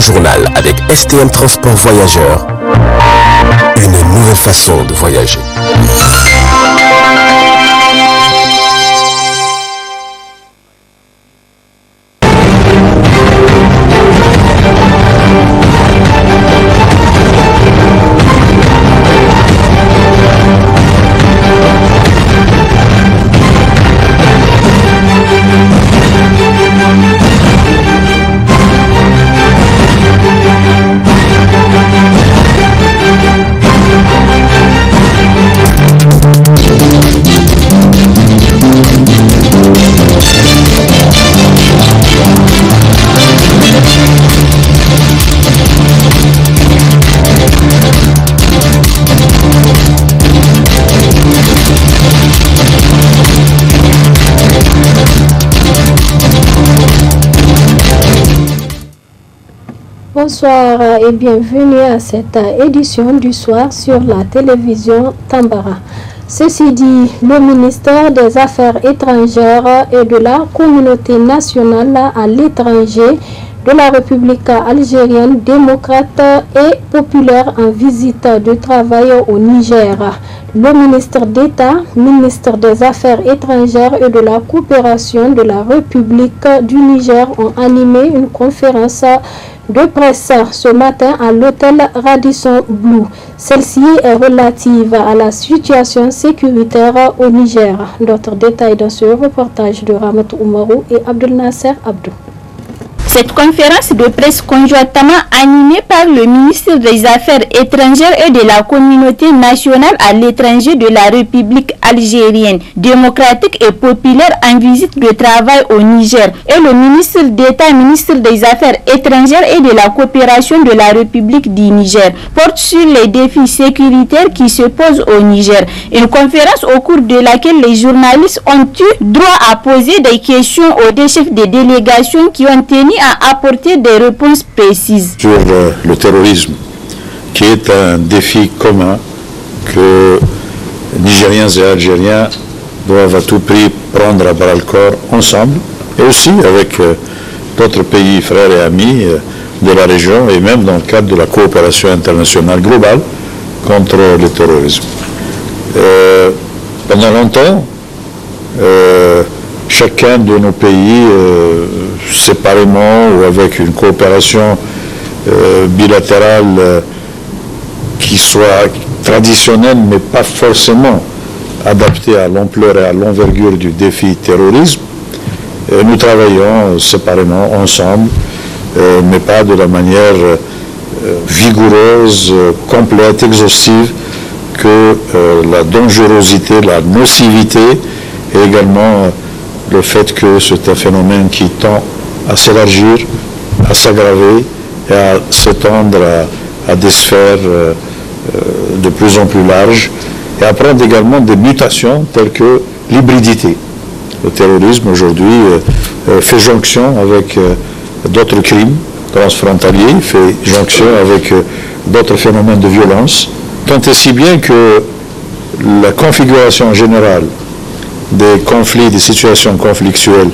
journal avec STM Transport Voyageurs. Une nouvelle façon de voyager. Bonsoir et bienvenue à cette édition du soir sur la télévision Tambara. Ceci dit, le ministère des Affaires étrangères et de la communauté nationale à l'étranger de la République algérienne démocrate et populaire en visite de travail au Niger. Le ministre d'État, ministre des Affaires étrangères et de la coopération de la République du Niger ont animé une conférence de presse ce matin à l'hôtel Radisson Blu. Celle-ci est relative à la situation sécuritaire au Niger. D'autres détails dans ce reportage de Ramat Oumarou et Abdel Nasser Abdou. Cette conférence de presse conjointement animée par le ministre des Affaires étrangères et de la communauté nationale à l'étranger de la République algérienne, démocratique et populaire en visite de travail au Niger et le ministre d'État, ministre des Affaires étrangères et de la coopération de la République du Niger, porte sur les défis sécuritaires qui se posent au Niger. Une conférence au cours de laquelle les journalistes ont eu droit à poser des questions aux deux chefs de délégation qui ont tenu à apporter des réponses précises. Sur le terrorisme, qui est un défi commun que Nigériens et Algériens doivent à tout prix prendre à bras-le-corps ensemble, et aussi avec d'autres pays frères et amis de la région, et même dans le cadre de la coopération internationale globale contre le terrorisme. Pendant longtemps, chacun de nos pays, séparément ou avec une coopération bilatérale qui soit traditionnelle, mais pas forcément adaptée à l'ampleur et à l'envergure du défi terrorisme, nous travaillons séparément ensemble, mais pas de la manière vigoureuse, complète, exhaustive que la dangerosité, la nocivité et également le fait que c'est un phénomène qui tend à s'élargir, à s'aggraver et à s'étendre à des sphères de plus en plus larges et à prendre également des mutations telles que l'hybridité. Le terrorisme aujourd'hui fait jonction avec d'autres crimes transfrontaliers, fait jonction avec d'autres phénomènes de violence, tant et si bien que la configuration générale des conflits, des situations conflictuelles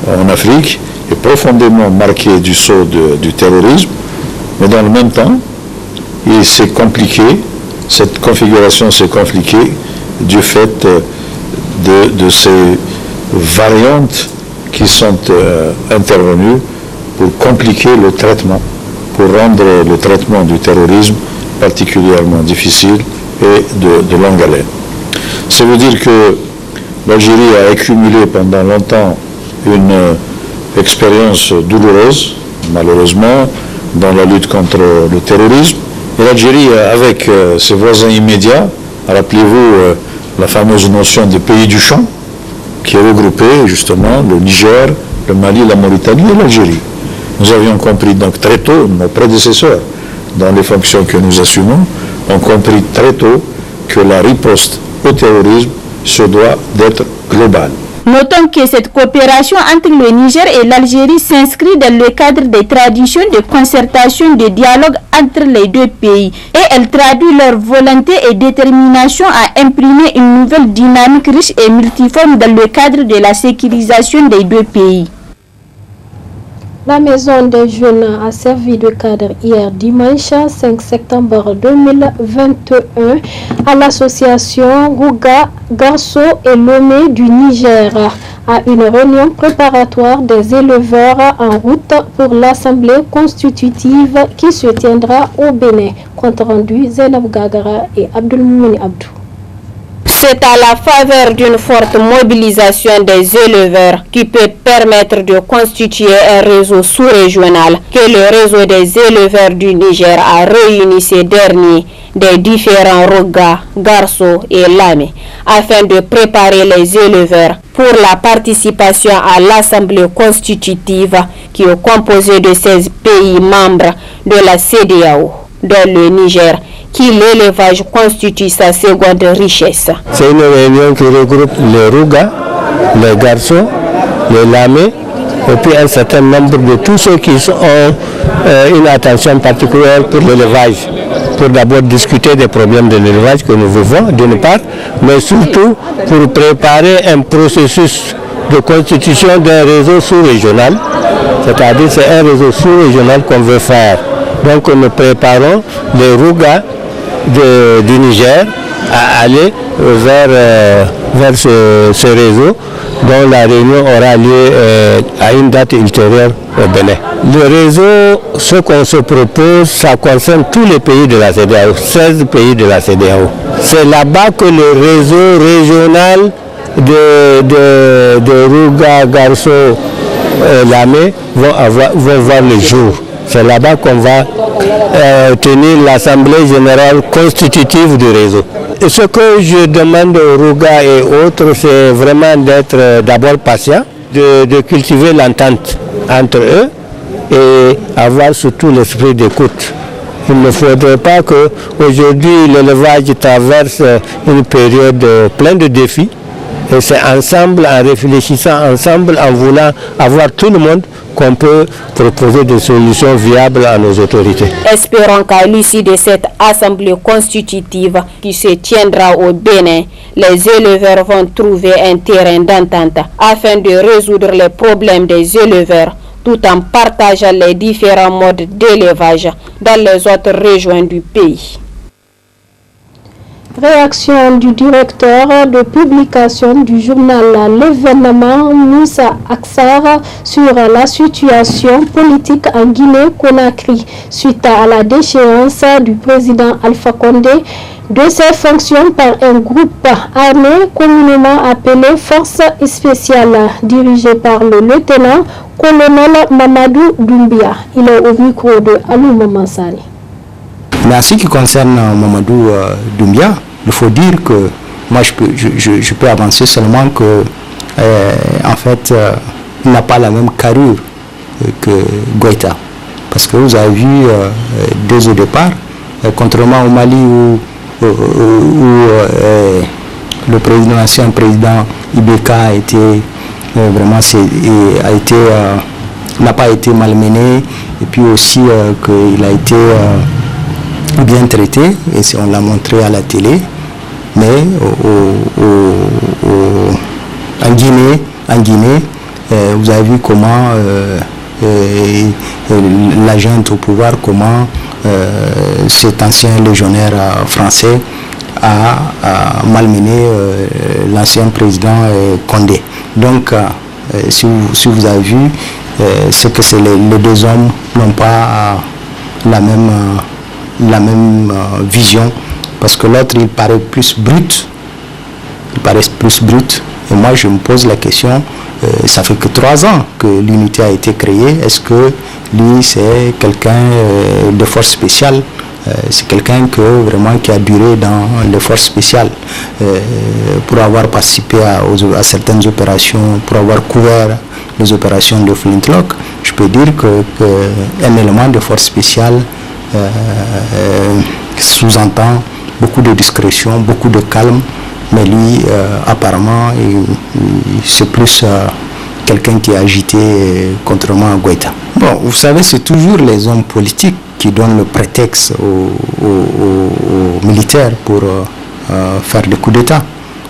en Afrique est profondément marquée du sceau du terrorisme, mais dans le même temps, il s'est compliqué, cette configuration s'est compliquée du fait de ces variantes qui sont intervenues pour compliquer le traitement, pour rendre le traitement du terrorisme particulièrement difficile et de longue haleine. Ça veut dire que l'Algérie a accumulé pendant longtemps une expérience douloureuse, malheureusement, dans la lutte contre le terrorisme. Et l'Algérie, avec ses voisins immédiats, rappelez-vous la fameuse notion de pays du champ, qui regroupait justement le Niger, le Mali, la Mauritanie et l'Algérie. Nous avions compris donc très tôt, nos prédécesseurs, dans les fonctions que nous assumons, ont compris très tôt que la riposte au terrorisme se doit d'être globale. Notons que cette coopération entre le Niger et l'Algérie s'inscrit dans le cadre des traditions de concertation et de dialogue entre les deux pays et elle traduit leur volonté et détermination à imprimer une nouvelle dynamique riche et multiforme dans le cadre de la sécurisation des deux pays. La maison des jeunes a servi de cadre hier dimanche 5 septembre 2021 à l'association Rouga, Garso et Lomé du Niger à une réunion préparatoire des éleveurs en route pour l'Assemblée constitutive qui se tiendra au Bénin. Compte rendu Zainab Gagara et Abdelmouni Abdou. C'est à la faveur d'une forte mobilisation des éleveurs qui peut permettre de constituer un réseau sous-régional que le réseau des éleveurs du Niger a réuni ces derniers des différents Rouga, Garso et Lamé afin de préparer les éleveurs pour la participation à l'Assemblée constitutive qui est composée de 16 pays membres de la CEDEAO, dont le Niger, qui l'élevage constitue sa seconde richesse. C'est une réunion qui regroupe les Rouga, les Garçons, les Lamé, et puis un certain nombre de tous ceux qui ont une attention particulière pour l'élevage, pour d'abord discuter des problèmes de l'élevage que nous vivons, d'une part, mais surtout pour préparer un processus de constitution d'un réseau sous-régional, c'est-à-dire c'est un réseau sous-régional qu'on veut faire. Donc nous préparons les Rouga du Niger à aller vers ce réseau dont la réunion aura lieu à une date ultérieure au Bénin. Le réseau, ce qu'on se propose, ça concerne tous les pays de la CEDEAO, 16 pays de la CEDEAO. C'est là-bas que le réseau régional de Rouga, Garso et Lamé vont voir le jour. C'est là-bas qu'on va tenir l'Assemblée générale constitutive du réseau. Et ce que je demande aux Rouga et autres, c'est vraiment d'être d'abord patient, de cultiver l'entente entre eux et avoir surtout l'esprit d'écoute. Il ne faudrait pas qu'aujourd'hui l'élevage traverse une période pleine de défis. Et c'est ensemble, en réfléchissant ensemble, en voulant avoir tout le monde, qu'on peut proposer des solutions viables à nos autorités. Espérons qu'à l'issue de cette assemblée constitutive qui se tiendra au Bénin, les éleveurs vont trouver un terrain d'entente afin de résoudre les problèmes des éleveurs tout en partageant les différents modes d'élevage dans les autres régions du pays. Réaction du directeur de publication du journal L'événement, Moussa Aksar, sur la situation politique en Guinée-Conakry suite à la déchéance du président Alpha Condé de ses fonctions par un groupe armé communément appelé Force spéciale, dirigé par le lieutenant-colonel Mamadou Doumbia. Il est au micro de Alou Mamansani. Mais en ce qui concerne Mamadou Doumbia, il faut dire que moi je peux avancer seulement que en fait il n'a pas la même carrure que Goïta. Parce que vous avez vu dès au départ, contrairement au Mali où le président, l'ancien président Ibeka a été vraiment n'a pas été malmené, et puis aussi qu'il a été bien traité, et on l'a montré à la télé, mais en Guinée, vous avez vu comment l'agent au pouvoir, comment cet ancien légionnaire français a malmené l'ancien président Condé. Donc, si vous avez vu, c'est que les deux hommes n'ont pas la même vision, parce que l'autre il paraît plus brut, et moi je me pose la question, ça fait que 3 ans que l'unité a été créée, est-ce que lui c'est quelqu'un de force spéciale? C'est quelqu'un qui a duré dans les forces spéciales pour avoir participé à certaines opérations, pour avoir couvert les opérations de Flintlock. Je peux dire qu'un élément de force spéciale sous-entend beaucoup de discrétion, beaucoup de calme, mais lui apparemment c'est plus quelqu'un qui est agité contrairement à Goïta. Bon, vous savez, c'est toujours les hommes politiques qui donnent le prétexte aux militaires pour faire des coups d'État.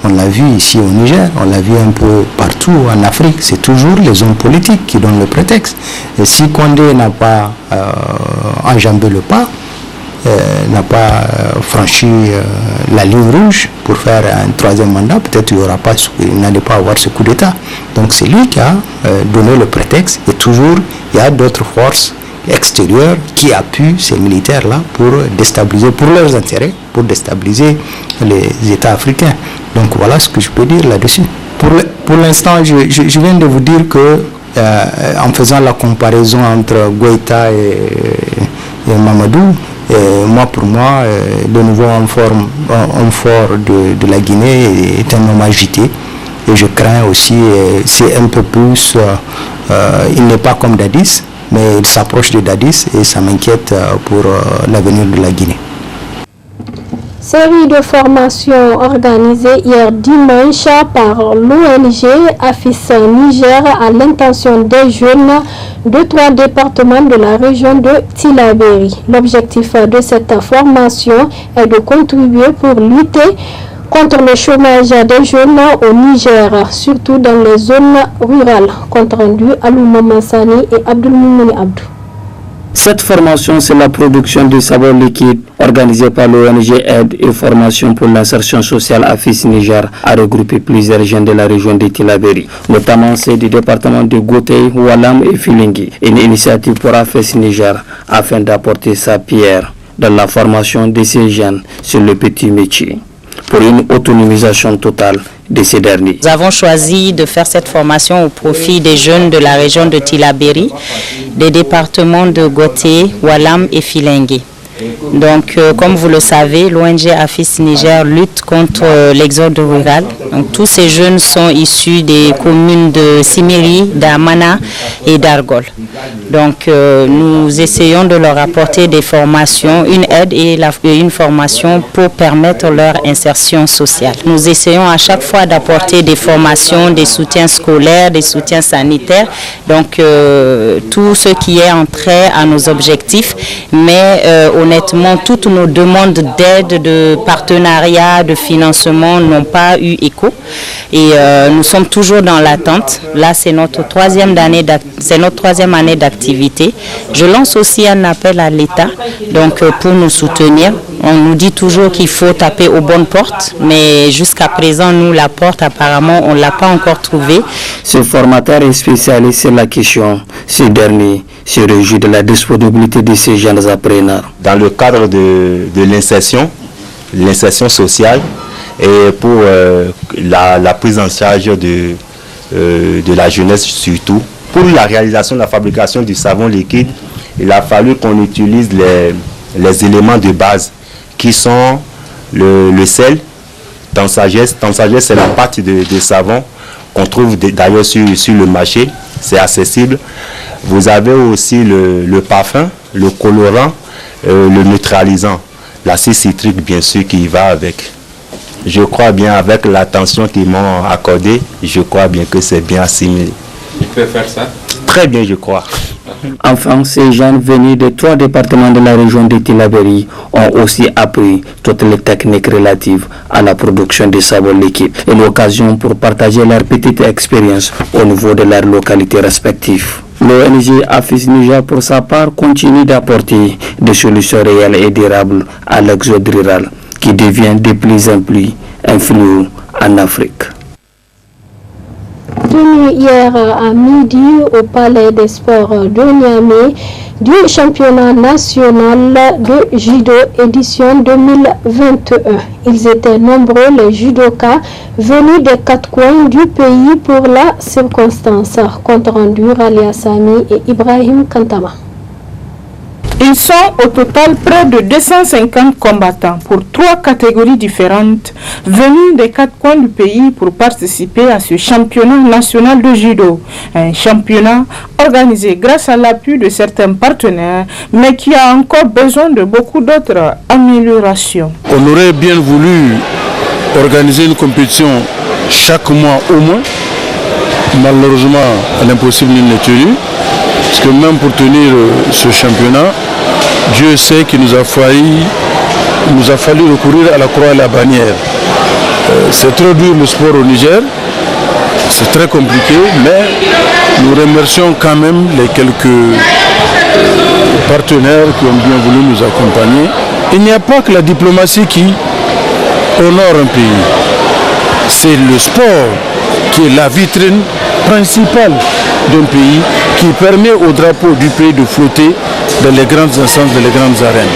On l'a vu ici au Niger, on l'a vu un peu partout en Afrique. C'est toujours les hommes politiques qui donnent le prétexte. Et si Condé n'a pas enjambé le pas, n'a pas franchi la ligne rouge pour faire un troisième mandat, peut-être il n'allait pas avoir ce coup d'État. Donc c'est lui qui a donné le prétexte, et toujours il y a d'autres forces extérieures qui appuient ces militaires-là pour déstabiliser, pour leurs intérêts, pour déstabiliser les États africains. Donc voilà ce que je peux dire là-dessus. Pour l'instant, je viens de vous dire que en faisant la comparaison entre Goïta et Mamadou, pour moi, le nouveau homme fort de la Guinée est un homme agité. Et je crains aussi, c'est un peu plus, il n'est pas comme Dadis, mais il s'approche de Dadis et ça m'inquiète pour l'avenir de la Guinée. Série de formations organisée hier dimanche par l'ONG AFIS Niger à l'intention des jeunes de 3 départements de la région de Tillabéri. L'objectif de cette formation est de contribuer pour lutter contre le chômage des jeunes au Niger, surtout dans les zones rurales. Compte rendu Alouma Mansani et Abdulmoumouni Abdou. Cette formation, c'est la production de savon liquide organisée par l'ONG Aide et Formation pour l'insertion sociale AFIS Niger, a regroupé plusieurs jeunes de la région de Tillabéri, notamment ceux du département de Gotei, Walam et Filingi. Une initiative pour AFIS Niger afin d'apporter sa pierre dans la formation de ces jeunes sur le petit métier, pour une autonomisation totale de ces derniers. Nous avons choisi de faire cette formation au profit des jeunes de la région de Tillabéri, des départements de Gotei, Walam et Filingi. Donc, comme vous le savez, l'ONG AFIS Niger lutte contre l'exode rural. Donc, tous ces jeunes sont issus des communes de Simiri, d'Amana et d'Argol. Donc, nous essayons de leur apporter des formations, une aide et une formation pour permettre leur insertion sociale. Nous essayons à chaque fois d'apporter des formations, des soutiens scolaires, des soutiens sanitaires. Donc, tout ce qui est entré à nos objectifs, mais honnêtement, toutes nos demandes d'aide, de partenariat, de financement n'ont pas eu écho. Et nous sommes toujours dans l'attente. Là, c'est notre troisième année d'activité. Je lance aussi un appel à l'État pour nous soutenir. On nous dit toujours qu'il faut taper aux bonnes portes, mais jusqu'à présent, nous, la porte, apparemment, on ne l'a pas encore trouvée. Ce formateur est spécialiste sur la question. Ce dernier se réjouit de la disponibilité de ces jeunes apprenants. Dans le cadre de l'insertion sociale et pour la prise en charge de la jeunesse surtout, pour la réalisation de la fabrication du savon liquide, il a fallu qu'on utilise les éléments de base qui sont le sel, Tansagès. Tansagès, c'est la pâte de savon qu'on trouve d'ailleurs sur le marché, c'est accessible. Vous avez aussi le parfum, le colorant, le neutralisant, l'acide citrique bien sûr qui va avec. Je crois bien, avec l'attention qu'ils m'ont accordée, je crois bien que c'est bien assimilé. Tu peux faire ça? Très bien, je crois. Enfin, ces jeunes venus de 3 départements de la région de Tillabéri ont aussi appris toutes les techniques relatives à la production de savon liquide. Une occasion pour partager leur petite expérience au niveau de leurs localités respectives. L'ONG AFIS Niger, pour sa part, continue d'apporter des solutions réelles et durables à l'exode rural qui devient de plus en plus influent en Afrique. Tenu hier à midi au Palais des Sports de Niamey du championnat national de judo édition 2021. Ils étaient nombreux les judokas venus des 4 coins du pays pour la circonstance. Compte rendu Ralia Sami et Ibrahim Kantama. Ils sont au total près de 250 combattants pour 3 catégories différentes venus des 4 coins du pays pour participer à ce championnat national de judo. Un championnat organisé grâce à l'appui de certains partenaires, mais qui a encore besoin de beaucoup d'autres améliorations. On aurait bien voulu organiser une compétition chaque mois au moins. Malheureusement, l'impossible n'est tenu. Parce que même pour tenir ce championnat, Dieu sait qu'il nous a fallu recourir à la croix et à la bannière. c'est traduire le sport au Niger. C'est très compliqué, mais nous remercions quand même les quelques partenaires qui ont bien voulu nous accompagner. Il n'y a pas que la diplomatie qui honore un pays. C'est le sport qui est la vitrine principale d'un pays qui permet au drapeau du pays de flotter dans les grandes instances, dans les grandes arènes.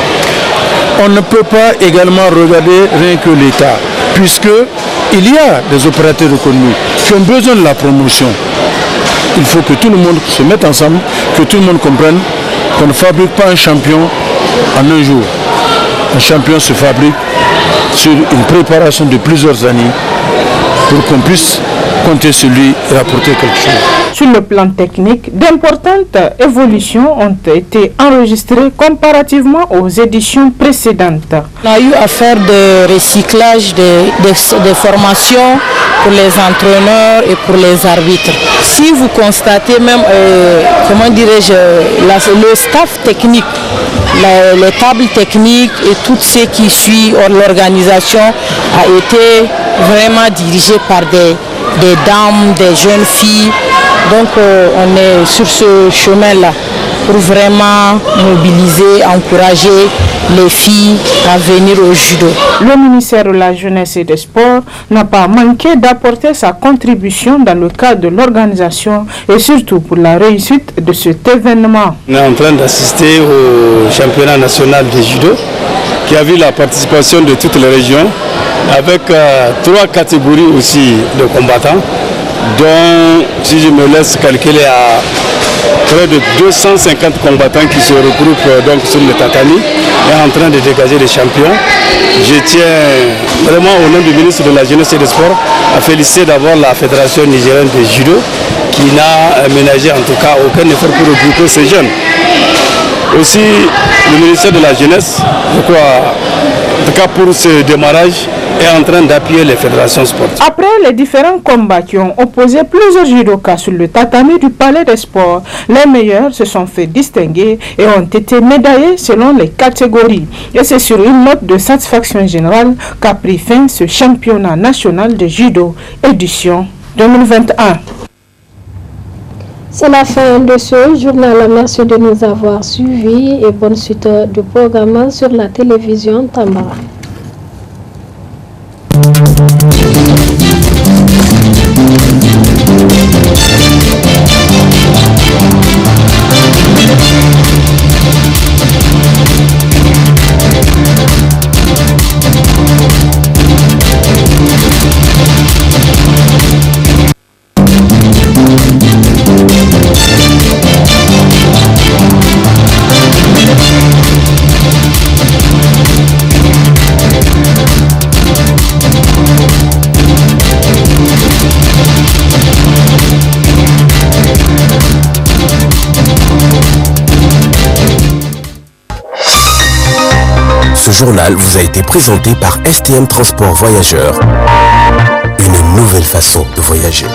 On ne peut pas également regarder rien que l'État, puisqu'il y a des opérateurs économiques qui ont besoin de la promotion. Il faut que tout le monde se mette ensemble, que tout le monde comprenne qu'on ne fabrique pas un champion en un jour. Un champion se fabrique sur une préparation de plusieurs années pour qu'on puisse compter sur lui et rapporter quelque chose. Sur le plan technique, d'importantes évolutions ont été enregistrées comparativement aux éditions précédentes. On a eu à faire de recyclage des formations pour les entraîneurs et pour les arbitres. Si vous constatez même, le staff technique, les tables techniques et tout ce qui suit l'organisation a été vraiment dirigé par des dames, des jeunes filles. Donc on est sur ce chemin-là pour vraiment mobiliser, encourager les filles à venir au judo. Le ministère de la Jeunesse et des Sports n'a pas manqué d'apporter sa contribution dans le cadre de l'organisation et surtout pour la réussite de cet événement. On est en train d'assister au championnat national de judo qui a vu la participation de toutes les régions avec 3 catégories aussi de combattants, dont, si je me laisse calculer, à près de 250 combattants qui se regroupent donc sur le tatami et en train de dégager les champions. Je tiens vraiment au nom du ministre de la Jeunesse et des Sports à féliciter d'abord la Fédération nigérienne de judo qui n'a ménagé en tout cas aucun effort pour regrouper ces jeunes. Aussi le ministère de la Jeunesse, je crois, en tout cas pour ce démarrage, est en train d'appuyer les fédérations sportives. Après les différents combats qui ont opposé plusieurs judokas sur le tatami du Palais des Sports, les meilleurs se sont fait distinguer et ont été médaillés selon les catégories. Et c'est sur une note de satisfaction générale qu'a pris fin ce championnat national de judo édition 2021. C'est la fin de ce journal. Merci de nous avoir suivis et bonne suite de programme sur la télévision Tambara. Ce journal vous a été présenté par STM Transport Voyageurs. Une nouvelle façon de voyager.